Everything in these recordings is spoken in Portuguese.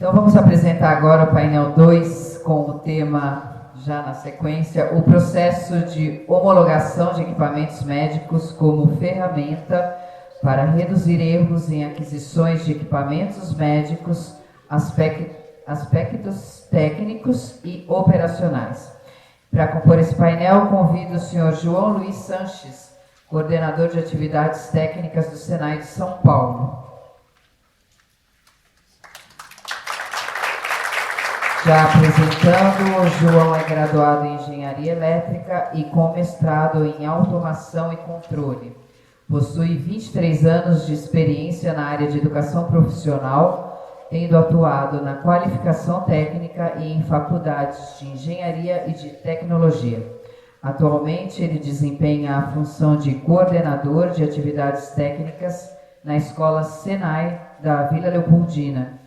Então vamos apresentar agora o painel 2 com o tema, já na sequência, o processo de homologação de equipamentos médicos como ferramenta para reduzir erros em aquisições de equipamentos médicos, aspectos técnicos e operacionais. Para compor esse painel, convido o senhor João Luiz Sanches, coordenador de atividades técnicas do Senai de São Paulo. Já apresentando, o João é graduado em Engenharia Elétrica e com mestrado em Automação e Controle. Possui 23 anos de experiência na área de educação profissional, tendo atuado na qualificação técnica e em faculdades de Engenharia e de Tecnologia. Atualmente, ele desempenha a função de coordenador de atividades técnicas na Escola Senai da Vila Leopoldina,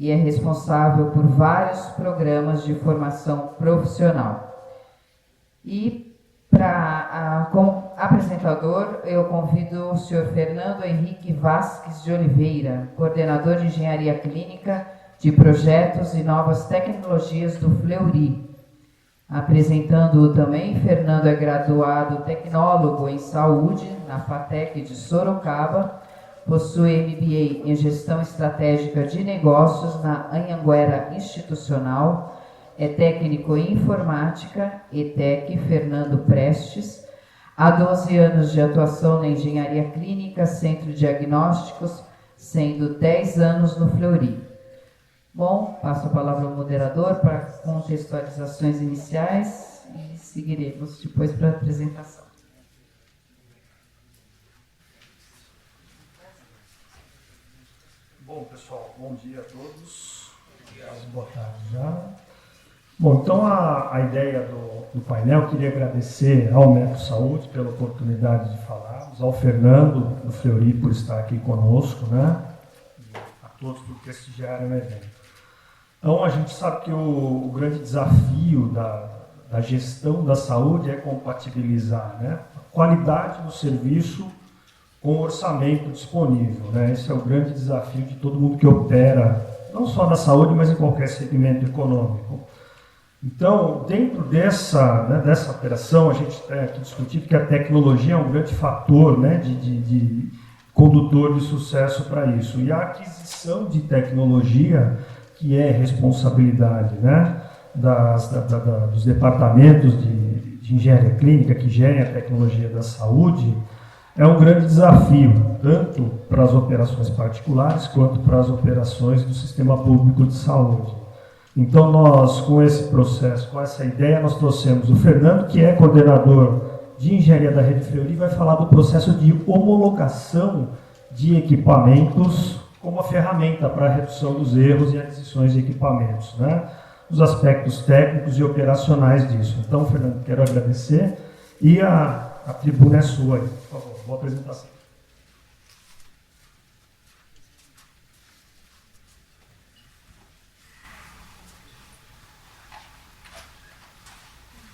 e é responsável por vários programas de formação profissional. E, como apresentador, eu convido o senhor Fernando Henrique Vasques de Oliveira, coordenador de Engenharia Clínica de Projetos e Novas Tecnologias do Fleury. Apresentando-o também, Fernando é graduado tecnólogo em Saúde, na FATEC de Sorocaba, possui MBA em Gestão Estratégica de Negócios na Anhanguera Institucional, é técnico em Informática, ETEC Fernando Prestes, há 12 anos de atuação na Engenharia Clínica, Centro de Diagnósticos, sendo 10 anos no Fleury. Bom, passo a palavra ao moderador para contextualizações iniciais e seguiremos depois para a apresentação. Bom, pessoal, bom dia a todos. Boa tarde já. Bom, então a ideia do painel, queria agradecer ao Metro Saúde pela oportunidade de falarmos, ao Fernando do Fleury por estar aqui conosco, né? E a todos por prestigiarem o evento. Então, a gente sabe que o grande desafio da gestão da saúde é compatibilizar, né, a qualidade do serviço com o orçamento disponível, né? Esse é o grande desafio de todo mundo que opera, não só na saúde, mas em qualquer segmento econômico. Então, dentro dessa operação, a gente tem aqui discutido que a tecnologia é um grande fator, né, de condutor de sucesso para isso. E a aquisição de tecnologia, que é responsabilidade, né, dos departamentos de engenharia clínica que gerem a tecnologia da saúde, é um grande desafio, tanto para as operações particulares quanto para as operações do sistema público de saúde. Então, nós, com esse processo, com essa ideia, nós trouxemos o Fernando, que é coordenador de engenharia da Rede Fleury, vai falar do processo de homologação de equipamentos como a ferramenta para a redução dos erros em aquisições de equipamentos, né? Os aspectos técnicos e operacionais disso. Então, Fernando, quero agradecer e a tribuna é sua aí, por favor. Boa apresentação.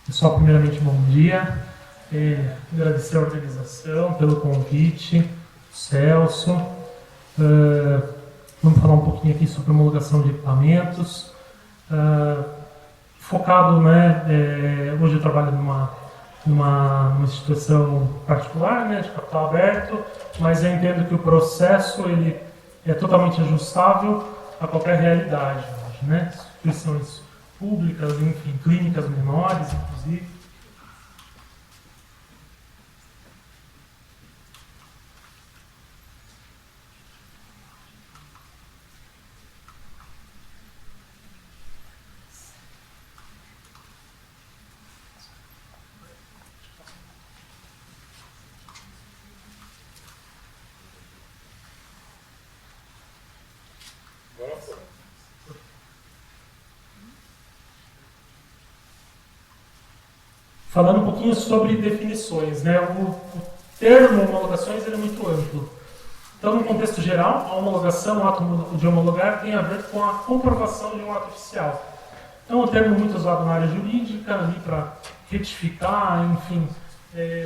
Pessoal, primeiramente, bom dia. Agradecer a organização pelo convite, Celso. Vamos falar um pouquinho aqui sobre homologação de equipamentos. Focado, né, hoje eu trabalho numa instituição particular, né, de capital aberto, mas eu entendo que o processo ele é totalmente ajustável a qualquer realidade hoje, né? Instituições públicas, enfim, clínicas menores, inclusive. Falando um pouquinho sobre definições, né? O termo homologações ele é muito amplo. Então, no contexto geral, a homologação, o ato de homologar, tem a ver com a comprovação de um ato oficial. Então, o termo muito usado na área jurídica, ali para retificar, enfim,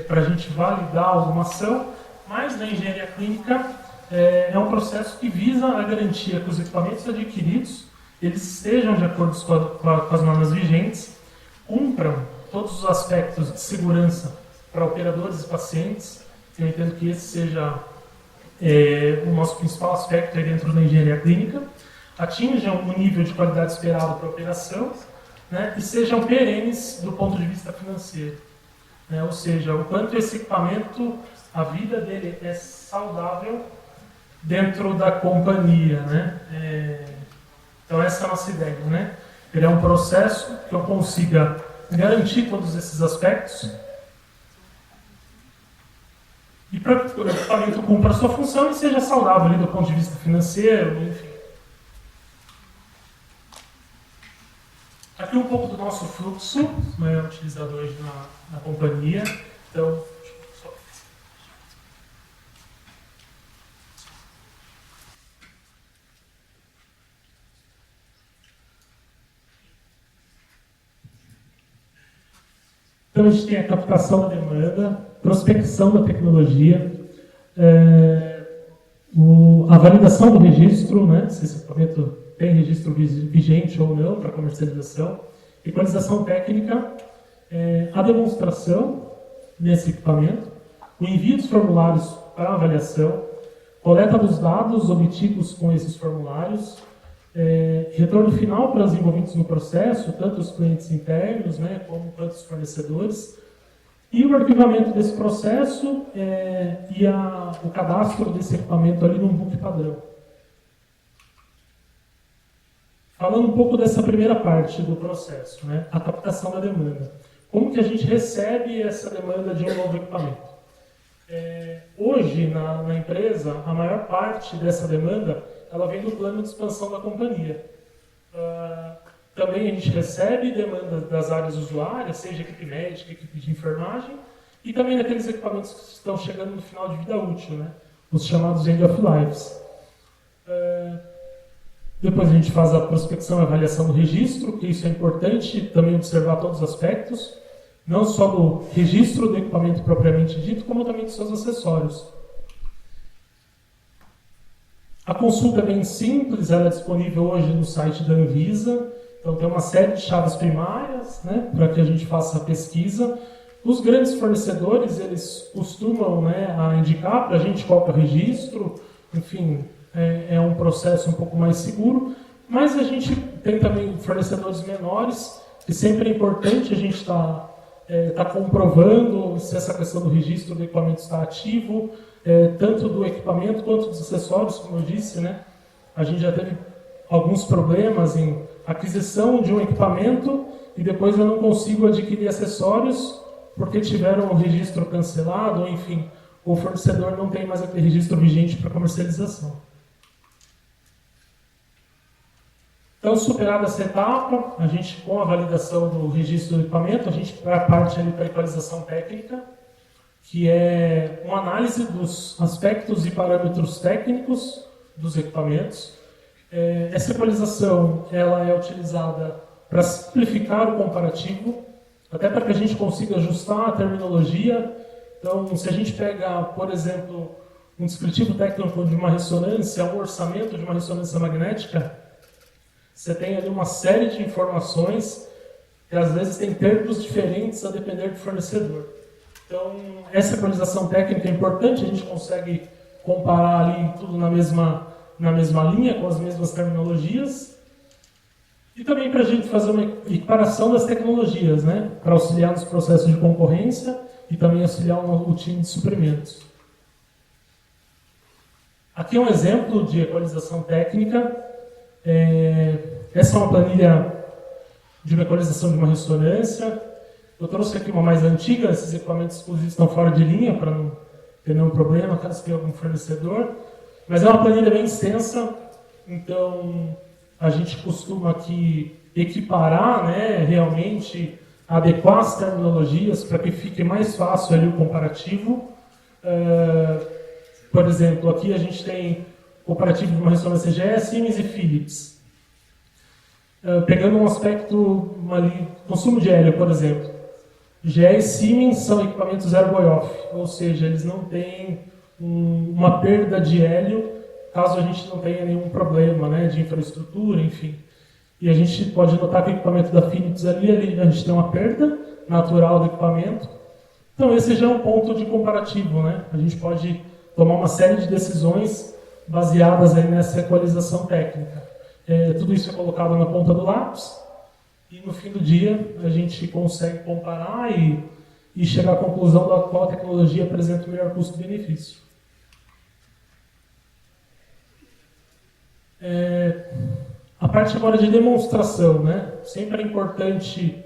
para a gente validar alguma ação, mas na engenharia clínica é um processo que visa a garantia que os equipamentos adquiridos eles estejam de acordo com as normas vigentes, cumpram todos os aspectos de segurança para operadores e pacientes. Eu entendo que esse seja o nosso principal aspecto aí dentro da engenharia clínica, atinjam o nível de qualidade esperado para a operação, né, e sejam perenes do ponto de vista financeiro. Né, ou seja, o quanto esse equipamento, a vida dele é saudável dentro da companhia. Né? Então essa é a nossa ideia. Né? Ele é um processo que eu consiga garantir todos esses aspectos e para que o equipamento cumpra a sua função e seja saudável ali do ponto de vista financeiro, enfim. Aqui um pouco do nosso fluxo, né, utilizado hoje na companhia. Então, a gente tem a captação da demanda, prospecção da tecnologia, a validação do registro, né, se esse equipamento tem registro vigente ou não para comercialização, equalização técnica, a demonstração nesse equipamento, o envio dos formulários para avaliação, coleta dos dados obtidos com esses formulários, retorno final para os envolvidos no processo, tanto os clientes internos, né, como quanto os fornecedores, e o arquivamento desse processo e o cadastro desse equipamento ali num book padrão. Falando um pouco dessa primeira parte do processo, né, a captação da demanda. Como que a gente recebe essa demanda de um novo equipamento? Hoje, na empresa, a maior parte dessa demanda ela vem do plano de expansão da companhia. Também a gente recebe demanda das áreas usuárias, seja equipe médica, equipe de enfermagem, e também daqueles equipamentos que estão chegando no final de vida útil, né, os chamados end of lives. Depois a gente faz a prospecção e avaliação do registro, que isso é importante também observar todos os aspectos, não só do registro do equipamento propriamente dito, como também dos seus acessórios. A consulta é bem simples, ela é disponível hoje no site da Anvisa, então tem uma série de chaves primárias, né, para que a gente faça a pesquisa. Os grandes fornecedores, eles costumam, né, a indicar para a gente qual que é o registro, enfim, é um processo um pouco mais seguro, mas a gente tem também fornecedores menores, que sempre é importante a gente estar comprovando se essa questão do registro do equipamento está ativo, tanto do equipamento quanto dos acessórios, como eu disse, né? A gente já teve alguns problemas em aquisição de um equipamento e depois eu não consigo adquirir acessórios porque tiveram o registro cancelado, ou enfim, o fornecedor não tem mais aquele registro vigente para comercialização. Então, superada essa etapa, a gente, com a validação do registro do equipamento, a gente vai a parte ali para a equalização técnica, que é uma análise dos aspectos e parâmetros técnicos dos equipamentos. Essa equalização ela é utilizada para simplificar o comparativo, até para que a gente consiga ajustar a terminologia. Então, se a gente pega, por exemplo, um descritivo técnico de uma ressonância, um orçamento de uma ressonância magnética, você tem ali uma série de informações que às vezes tem termos diferentes a depender do fornecedor. Então, essa equalização técnica é importante, a gente consegue comparar ali tudo na mesma linha, com as mesmas terminologias. E também para a gente fazer uma equiparação das tecnologias, né? Para auxiliar nos processos de concorrência e também auxiliar o time de suprimentos. Aqui é um exemplo de equalização técnica. Essa é uma planilha de uma equalização de uma ressonância. Eu trouxe aqui uma mais antiga, esses equipamentos inclusive estão fora de linha para não ter nenhum problema, caso tenha algum fornecedor. Mas é uma planilha bem extensa, então a gente costuma aqui equiparar, né, realmente adequar as terminologias para que fique mais fácil ali o comparativo. Por exemplo, aqui a gente tem comparativo de uma ressonância GE, Siemens e Philips. Pegando um aspecto ali, consumo de hélio, por exemplo. GE e Siemens são equipamentos zero buy-off, ou seja, eles não têm uma perda de hélio caso a gente não tenha nenhum problema, né, de infraestrutura, enfim. E a gente pode notar que o equipamento da Philips ali a gente tem uma perda natural do equipamento. Então esse já é um ponto de comparativo, né? A gente pode tomar uma série de decisões baseadas aí nessa equalização técnica. Tudo isso é colocado na ponta do lápis e no fim do dia a gente consegue comparar e chegar à conclusão da qual tecnologia apresenta o melhor custo-benefício. A parte agora de demonstração, né? Sempre é importante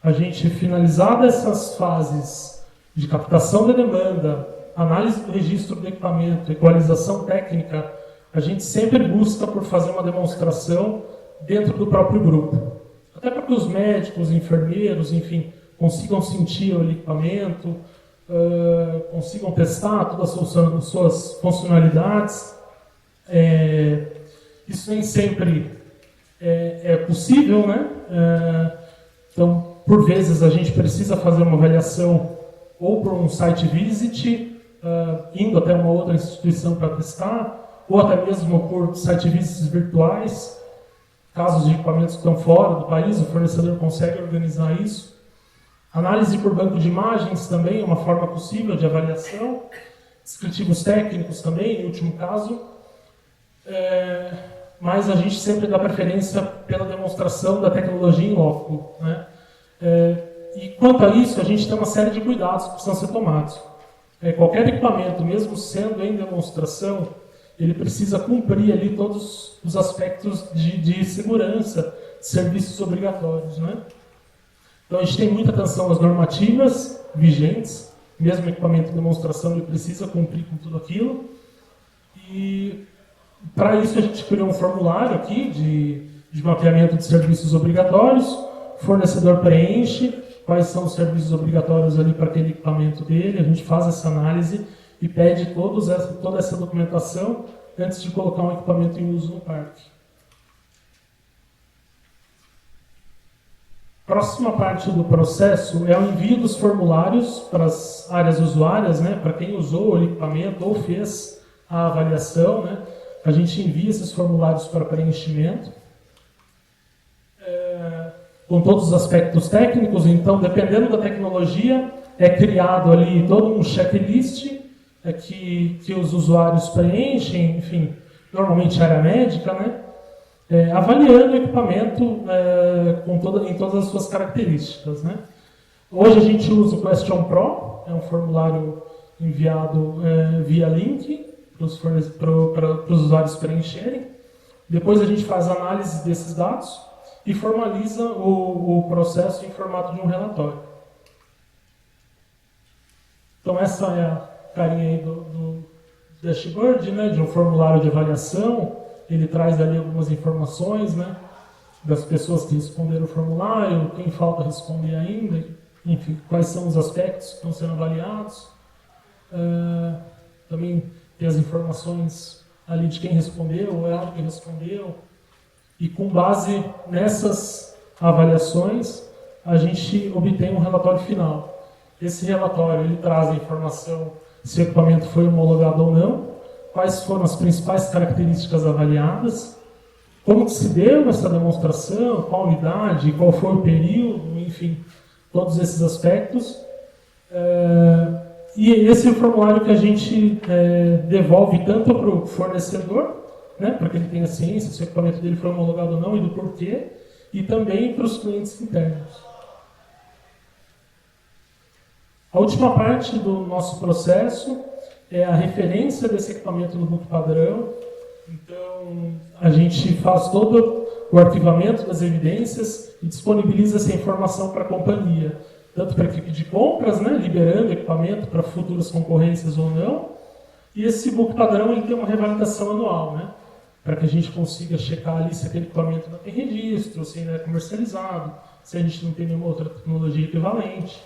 a gente finalizar dessas fases de captação da demanda, análise do registro do equipamento, equalização técnica, a gente sempre busca por fazer uma demonstração dentro do próprio grupo. Até para que os médicos, enfermeiros, enfim, consigam sentir o equipamento, consigam testar todas as suas funcionalidades. Isso nem sempre é possível, né? Então, por vezes, a gente precisa fazer uma avaliação ou por um site visit, indo até uma outra instituição para testar, ou até mesmo por site visits virtuais. Casos de equipamentos que estão fora do país, o fornecedor consegue organizar isso. Análise por banco de imagens também é uma forma possível de avaliação. Descritivos técnicos também, em último caso. Mas a gente sempre dá preferência pela demonstração da tecnologia em loco, né? E quanto a isso, a gente tem uma série de cuidados que precisam ser tomados. Qualquer equipamento, mesmo sendo em demonstração, ele precisa cumprir ali todos os aspectos de segurança, de serviços obrigatórios, né? Então a gente tem muita atenção às normativas vigentes, mesmo equipamento de demonstração ele precisa cumprir com tudo aquilo. E para isso a gente criou um formulário aqui de mapeamento de serviços obrigatórios, o fornecedor preenche quais são os serviços obrigatórios ali para aquele equipamento dele, a gente faz essa análise e pede toda essa documentação antes de colocar um equipamento em uso no parque. Próxima parte do processo é o envio dos formulários para as áreas usuárias, né, para quem usou o equipamento ou fez a avaliação, né, a gente envia esses formulários para preenchimento, com todos os aspectos técnicos. Então, dependendo da tecnologia, é criado ali todo um checklist que os usuários preenchem, enfim, normalmente área médica, né? Avaliando o equipamento em todas as suas características, né? Hoje a gente usa o Question Pro, é um formulário enviado via link para os usuários preencherem. Depois a gente faz análise desses dados e formaliza o processo em formato de um relatório. Então essa é a carinha aí do dashboard, né, de um formulário de avaliação. Ele traz ali algumas informações, né, das pessoas que responderam o formulário, quem falta responder ainda, enfim, quais são os aspectos que estão sendo avaliados. Também tem as informações ali de quem respondeu, o horário que respondeu. E com base nessas avaliações, a gente obtém um relatório final. Esse relatório ele traz a informação se o equipamento foi homologado ou não, quais foram as principais características avaliadas, como que se deu essa demonstração, qual unidade, qual foi o período, enfim, todos esses aspectos. E esse é o formulário que a gente devolve tanto para o fornecedor, né, para que ele tenha ciência se o equipamento dele foi homologado ou não e do porquê, e também para os clientes internos. A última parte do nosso processo é a referência desse equipamento no book padrão. Então, a gente faz todo o arquivamento das evidências e disponibiliza essa informação para a companhia, tanto para a equipe de compras, né, liberando equipamento para futuras concorrências ou não, e esse book padrão ele tem uma revalidação anual, né, para que a gente consiga checar ali se aquele equipamento não tem registro, se ainda é comercializado, se a gente não tem nenhuma outra tecnologia equivalente.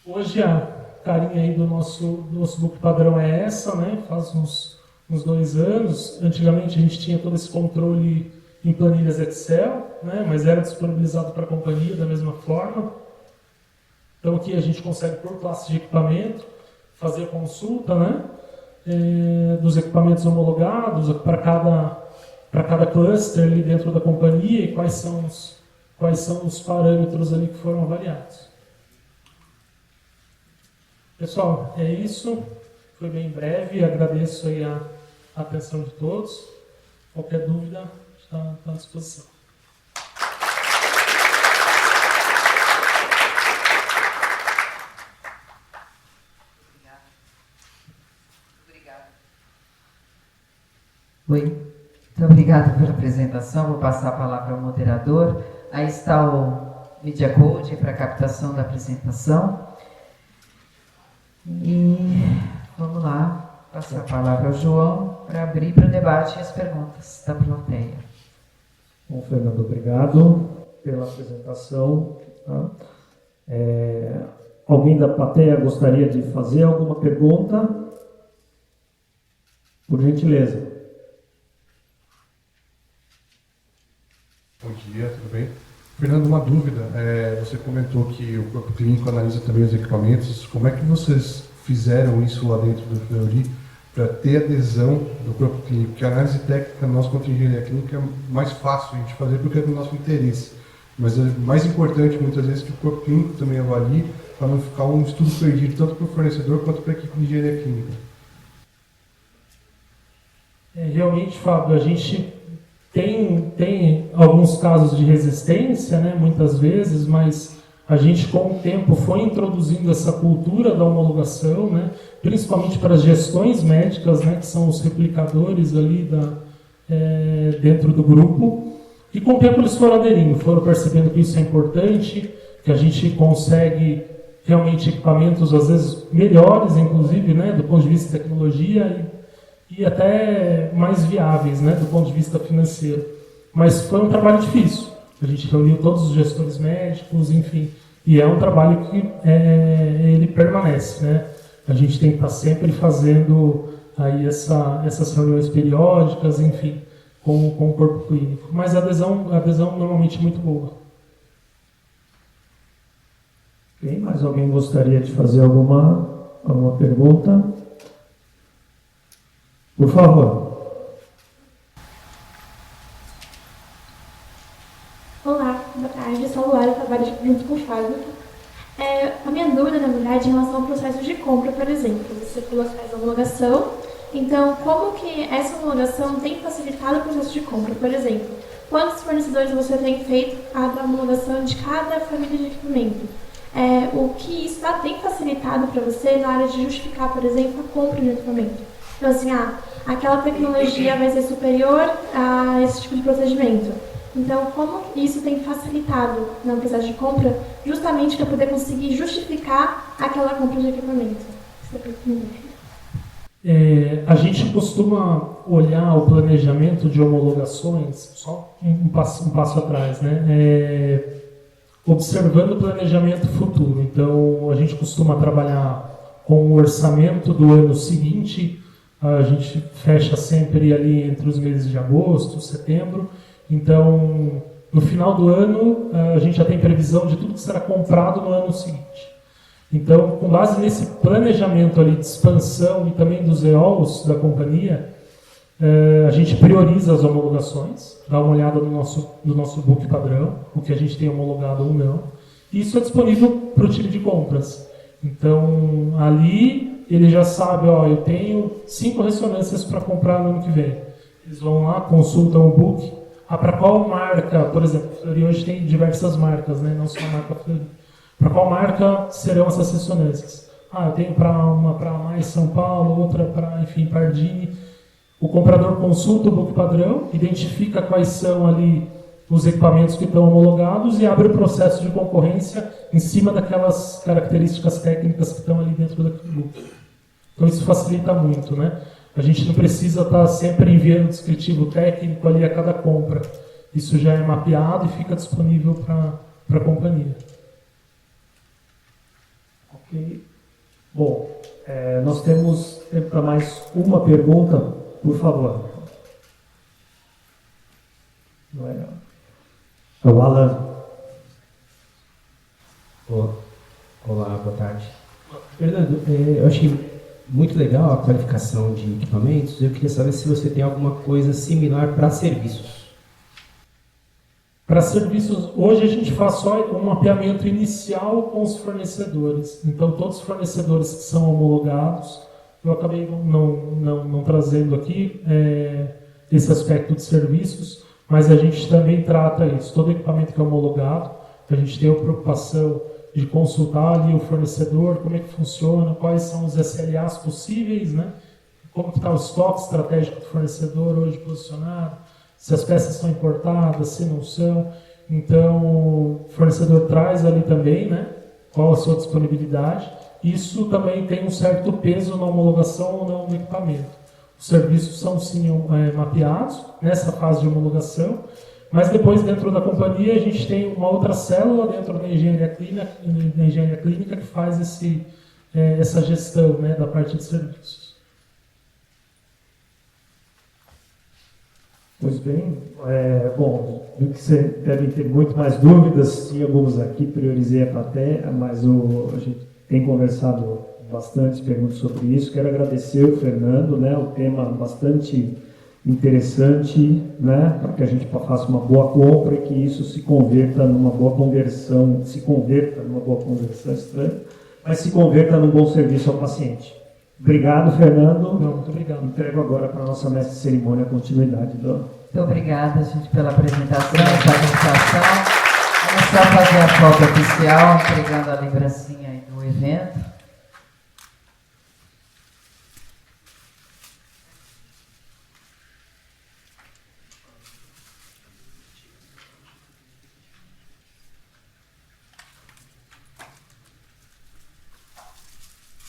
Hoje a carinha aí do nosso book padrão é essa, né? Faz uns 2 anos. Antigamente a gente tinha todo esse controle em planilhas Excel, né? Mas era disponibilizado para a companhia da mesma forma. Então aqui a gente consegue, por classe de equipamento, fazer consulta, né? Dos equipamentos homologados para cada para cada cluster ali dentro da companhia e quais são os parâmetros ali que foram avaliados. Pessoal, é isso. Foi bem breve. Agradeço aí a atenção de todos. Qualquer dúvida, está à disposição. Oi, muito obrigada pela apresentação. Vou passar a palavra ao moderador. Aí está o Media Code para captação da apresentação. E vamos lá, passar a palavra ao João para abrir para o debate e as perguntas da plateia. Bom, Fernando, obrigado pela apresentação. Tá? Alguém da plateia gostaria de fazer alguma pergunta? Por gentileza. Bom dia, tudo bem? Fernando, uma dúvida. Você comentou que o corpo clínico analisa também os equipamentos. Como é que vocês fizeram isso lá dentro do Fleury para ter adesão do corpo clínico? Porque a análise técnica, nós quanto engenharia clínica, é mais fácil a gente fazer porque é do nosso interesse. Mas é mais importante, muitas vezes, que o corpo clínico também avalie para não ficar um estudo perdido tanto para o fornecedor quanto para a equipe de engenharia clínica. Realmente, Fábio, a gente tem alguns casos de resistência, né, muitas vezes, mas a gente, com o tempo, foi introduzindo essa cultura da homologação, né, principalmente para as gestões médicas, né, que são os replicadores ali dentro do grupo. E com o tempo eles foram aderindo, foram percebendo que isso é importante, que a gente consegue realmente equipamentos, às vezes, melhores, inclusive, né, do ponto de vista de tecnologia e até mais viáveis, né, do ponto de vista financeiro. Mas foi um trabalho difícil. A gente reuniu todos os gestores médicos, enfim, e é um trabalho que ele permanece, né? A gente tem que estar sempre fazendo aí essas reuniões periódicas, enfim, com o corpo clínico. Mas a adesão normalmente é muito boa. Okay, mais alguém gostaria de fazer alguma pergunta? Por favor. Olá, boa tarde. Eu sou a Luara, trabalho junto com o Fábio. A minha dúvida, na verdade, em relação ao processo de compra, por exemplo. Você falou que faz a homologação. Então, como que essa homologação tem facilitado o processo de compra? Por exemplo, quantos fornecedores você tem feito a homologação de cada família de equipamento? O que isso tem facilitado para você na área de justificar, por exemplo, a compra de um equipamento? Então, assim, aquela tecnologia vai ser superior a esse tipo de procedimento. Então, como isso tem facilitado no processo de compra, justamente para poder conseguir justificar aquela compra de equipamento? A gente costuma olhar o planejamento de homologações, só um passo atrás, né? Observando o planejamento futuro. Então, a gente costuma trabalhar com o orçamento do ano seguinte. A gente fecha sempre ali entre os meses de agosto, setembro. Então, no final do ano, a gente já tem previsão de tudo que será comprado no ano seguinte. Então, com base nesse planejamento ali de expansão e também dos EOLs da companhia, a gente prioriza as homologações, dá uma olhada no nosso book padrão, o que a gente tem homologado ou não. E isso é disponível para o time de compras. Então, ali ele já sabe, eu tenho 5 ressonâncias para comprar no ano que vem. Eles vão lá, consultam o book. Para qual marca, por exemplo, Fleury hoje tem diversas marcas, né? Não só a marca Fleury. Para qual marca serão essas ressonâncias? Eu tenho uma para mais São Paulo, outra para, enfim, Pardini. O comprador consulta o book padrão, identifica quais são ali os equipamentos que estão homologados e abre o processo de concorrência em cima daquelas características técnicas que estão ali dentro daquele book. Então isso facilita muito, né? A gente não precisa estar sempre enviando descritivo técnico ali a cada compra. Isso já é mapeado e fica disponível para a companhia. Ok. Bom, nós temos tempo para mais uma pergunta, por favor. Não é? O Alan. Olá, boa tarde. Fernando, eu achei muito legal a qualificação de equipamentos. Eu queria saber se você tem alguma coisa similar para serviços. Para serviços, hoje a gente faz só um mapeamento inicial com os fornecedores. Então, todos os fornecedores que são homologados, eu acabei não trazendo aqui esse aspecto de serviços, mas a gente também trata isso. Todo equipamento que é homologado, a gente tem a preocupação de consultar ali o fornecedor, como é que funciona, quais são os SLAs possíveis, né? Como está o estoque estratégico do fornecedor hoje posicionado, se as peças são importadas, se não são. Então, o fornecedor traz ali também, né, qual a sua disponibilidade. Isso também tem um certo peso na homologação ou não do equipamento. Os serviços são, sim, mapeados nessa fase de homologação, mas depois, dentro da companhia, a gente tem uma outra célula dentro da engenharia clínica que faz essa gestão, né, da parte de serviços. Pois bem, bom, vi que você deve ter muito mais dúvidas, tinha algumas aqui, priorizei a plateia, mas a gente tem conversado bastante, perguntas sobre isso. Quero agradecer o Fernando, né, o tema bastante interessante, né, para que a gente faça uma boa compra e que isso se converta numa boa conversão, estranho, mas se converta num bom serviço ao paciente. Obrigado, Fernando. Não, muito obrigado. Entrego agora para a nossa mestre de cerimônia a continuidade do... Muito obrigada, gente, pela apresentação, participação. Vamos só fazer a foto oficial, entregando a lembrancinha aí do evento.